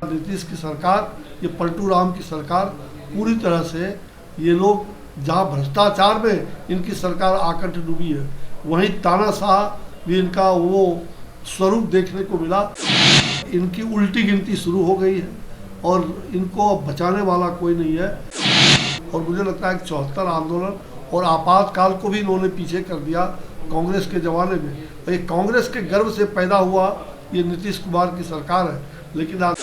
नीतीश की सरकार, ये पलटू राम की सरकार पूरी तरह से ये लोग जहाँ भ्रष्टाचार में इनकी सरकार आकंठ डूबी है, वहीं तानाशाह भी इनका वो स्वरूप देखने को मिला। इनकी उल्टी गिनती शुरू हो गई है और इनको बचाने वाला कोई नहीं है। और मुझे लगता है कि 74 आंदोलन और आपातकाल को भी इन्होंने पीछे कर दिया कांग्रेस के जमाने में। ये कांग्रेस के गर्व से पैदा हुआ ये नीतीश कुमार की सरकार है, लेकिन आज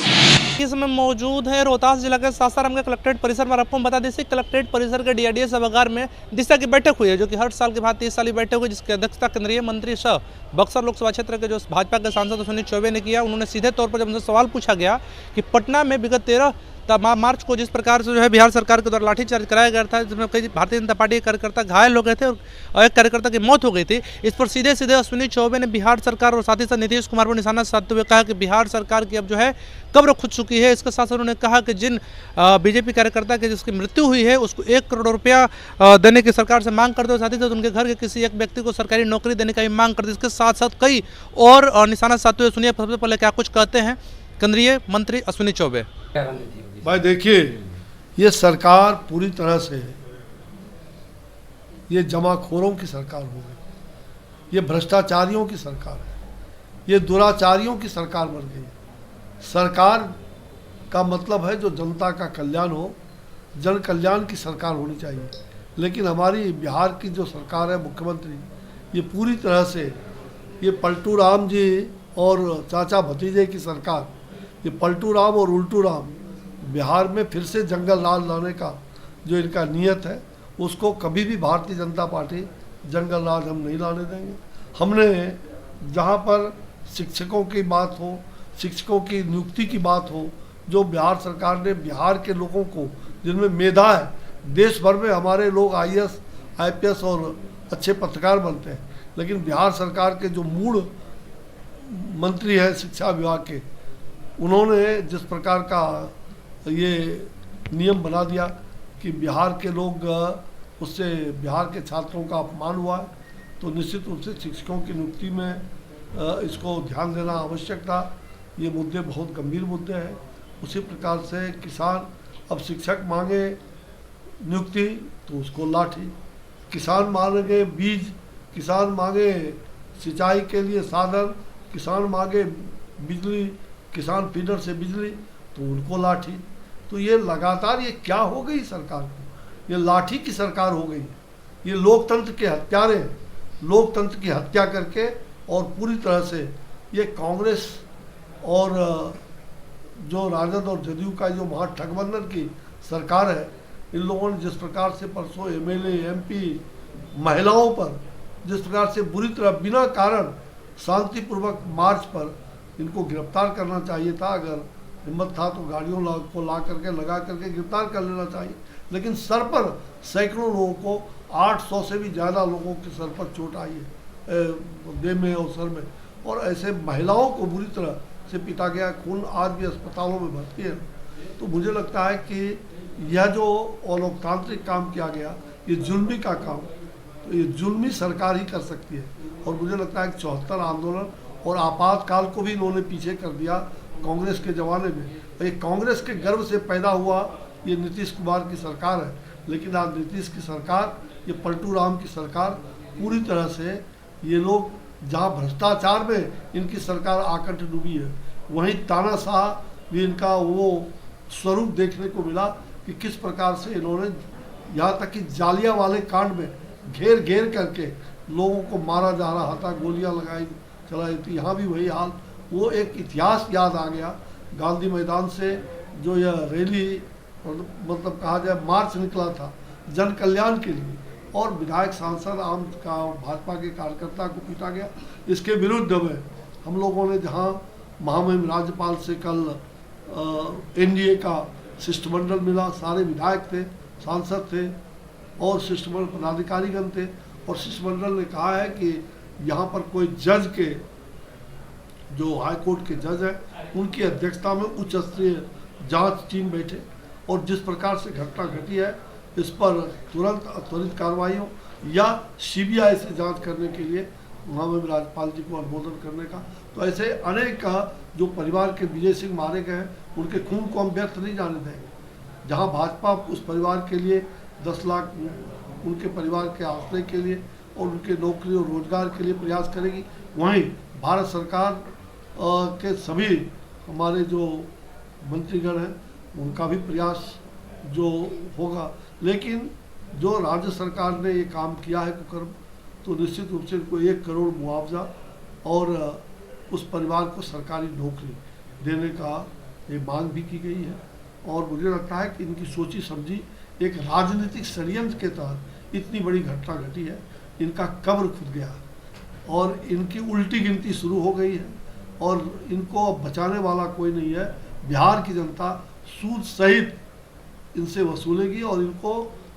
इस समय मौजूद है रोहतास जिला के सासाराम के कलेक्ट्रेट परिसर में। आपको बता दें कलेक्ट्रेट परिसर के डीआरडीए सभागार में दिशा की बैठक हुई है, जो कि हर साल के भांति 30 साल की बैठक हुई, जिसकी अध्यक्षता केंद्रीय मंत्री सह बक्सर लोकसभा क्षेत्र के जो भाजपा के सांसद अश्विनी चौबे ने किया। उन्होंने सीधे तौर पर जब उनसे सवाल पूछा गया कि पटना में विगत 13 मार्च को जिस प्रकार से जो है बिहार सरकार के द्वारा लाठीचार्ज कराया गया था, जिसमें कई भारतीय जनता पार्टी के कार्यकर्ता घायल हो गए थे और एक कार्यकर्ता की मौत हो गई थी, इस पर सीधे सीधे अश्विनी चौबे ने बिहार सरकार और साथ ही साथ नीतीश कुमार पर निशाना साधते हुए कहा कि बिहार सरकार की अब जो है कब्र खुद चुकी है। इसके साथ साथ उन्होंने कहा कि जिन बीजेपी कार्यकर्ता की जिसकी मृत्यु हुई है उसको 1 करोड़ रुपया देने की सरकार से मांग करते हुए साथ ही साथ उनके घर के किसी एक व्यक्ति को सरकारी नौकरी देने का भी मांग करते। इसके साथ साथ कई और निशाना साधते हुए सुनिए सबसे पहले क्या कुछ कहते हैं केंद्रीय मंत्री अश्विनी चौबे। भाई देखिए, ये सरकार पूरी तरह से ये जमाखोरों की सरकार हो गई, ये भ्रष्टाचारियों की सरकार है, ये दुराचारियों की सरकार बन गई है। सरकार का मतलब है जो जनता का कल्याण हो, जन कल्याण की सरकार होनी चाहिए। लेकिन हमारी बिहार की जो सरकार है, मुख्यमंत्री, ये पूरी तरह से ये पलटू राम जी और चाचा भतीजे की सरकार, ये पलटू राम और उल्टू राम बिहार में फिर से जंगल राज लाने का जो इनका नियत है, उसको कभी भी भारतीय जनता पार्टी जंगल राज हम नहीं लाने देंगे। हमने जहाँ पर शिक्षकों की बात हो, शिक्षकों की नियुक्ति की बात हो, जो बिहार सरकार ने बिहार के लोगों को जिनमें मेधा है, देश भर में हमारे लोग IAS IPS और अच्छे पत्रकार बनते हैं, लेकिन बिहार सरकार के जो मूल मंत्री हैं शिक्षा विभाग के, उन्होंने जिस प्रकार का ये नियम बना दिया कि बिहार के लोग उससे बिहार के छात्रों का अपमान हुआ है, तो निश्चित रूप से शिक्षकों की नियुक्ति में इसको ध्यान देना आवश्यक था। ये मुद्दे बहुत गंभीर मुद्दे हैं। उसी प्रकार से किसान, अब शिक्षक मांगे नियुक्ति तो उसको लाठी, किसान मांगे बीज, किसान मांगे सिंचाई के लिए साधन, किसान मांगे बिजली, किसान फीडर से बिजली तो उनको लाठी। तो ये लगातार ये क्या हो गई सरकार को, ये लाठी की सरकार हो गई। ये लोकतंत्र के हत्यारे, लोकतंत्र की हत्या करके और पूरी तरह से ये कांग्रेस और जो राजद और जदयू का जो महागठबंधन की सरकार है, इन लोगों ने जिस प्रकार से परसों MLA MP महिलाओं पर जिस प्रकार से बुरी तरह बिना कारण शांतिपूर्वक मार्च पर इनको गिरफ्तार करना चाहिए था। अगर हिम्मत था तो गाड़ियों को लगा करके गिरफ्तार कर लेना चाहिए। लेकिन सर पर सैकड़ों लोगों को, 800 से भी ज़्यादा लोगों के सर पर चोट आई है, देह में और सर में, और ऐसे महिलाओं को बुरी तरह से पीटा गया, खून आज भी अस्पतालों में भर्ती है। तो मुझे लगता है कि यह जो अलोकतांत्रिक काम किया गया, ये जुल्मी का काम, तो ये जुल्मी सरकार ही कर सकती है। और मुझे लगता है कि 74 आंदोलन और आपातकाल को भी इन्होंने पीछे कर दिया कांग्रेस के जमाने में। ये कांग्रेस के गर्व से पैदा हुआ ये नीतीश कुमार की सरकार है, लेकिन आज नीतीश की सरकार, ये पलटू राम की सरकार पूरी तरह से ये लोग जहाँ भ्रष्टाचार में इनकी सरकार आकंठ डूबी है, वहीं तानाशाह भी इनका वो स्वरूप देखने को मिला कि किस प्रकार से इन्होंने यहाँ तक कि जालियांवाला कांड में घेर घेर करके लोगों को मारा जा रहा था, गोलियां चलाई थी। यहाँ भी वही हाल, वो एक इतिहास याद आ गया। गांधी मैदान से जो यह रैली मतलब कहा जाए मार्च निकला था जन कल्याण के लिए, और विधायक सांसद आम का भाजपा के कार्यकर्ता को पीटा गया, इसके विरुद्ध में हम लोगों ने जहाँ महामहिम राज्यपाल से कल NDA का शिष्टमंडल मिला, सारे विधायक थे, सांसद थे और शिष्टमंडल पदाधिकारीगण थे, और शिष्टमंडल ने कहा है कि यहाँ पर कोई जज के, जो हाईकोर्ट के जज हैं, उनकी अध्यक्षता में उच्च स्तरीय जांच टीम बैठे, और जिस प्रकार से घटना घटी है इस पर तुरंत त्वरित कार्रवाई हो या CBI से जांच करने के लिए वहाँ में भी राज्यपाल जी को अनुमोदन करने का। तो ऐसे अनेक जो परिवार के विजय सिंह मारे गए हैं, उनके खून को हम व्यर्थ नहीं जाने देंगे। जहाँ भाजपा उस परिवार के लिए 10 लाख उनके परिवार के आश्रय के लिए और उनके नौकरी और रोजगार के लिए प्रयास करेगी, वहीं भारत सरकार के सभी हमारे जो मंत्रीगण हैं उनका भी प्रयास जो होगा। लेकिन जो राज्य सरकार ने ये काम किया है कुकर्म, तो निश्चित रूप से इनको 1 करोड़ मुआवजा और उस परिवार को सरकारी नौकरी देने का ये मांग भी की गई है। और मुझे लगता है कि इनकी सोची समझी एक राजनीतिक षड्यंत्र के तहत इतनी बड़ी घटना घटी है। इनका कब्र खुद गया और इनकी उल्टी गिनती शुरू हो गई है और इनको अब बचाने वाला कोई नहीं है। बिहार की जनता सूद सहित इनसे वसूलेगी और इनको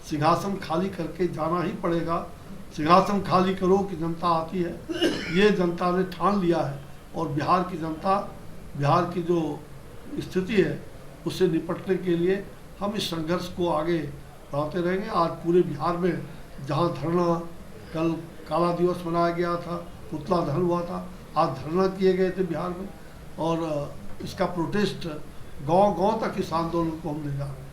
सिंहासन खाली करके जाना ही पड़ेगा। सिंहासन खाली करो कि जनता आती है, ये जनता ने ठान लिया है। और बिहार की जनता, बिहार की जो स्थिति है उससे निपटने के लिए हम इस संघर्ष को आगे बढ़ाते रहेंगे। आज पूरे बिहार में जहां धरना, कल काला दिवस मनाया गया था, पुतला दहन हुआ था, आज धरना किए गए थे बिहार में और इसका प्रोटेस्ट गांव-गांव तक इस आंदोलन को हम ले जा रहे हैं।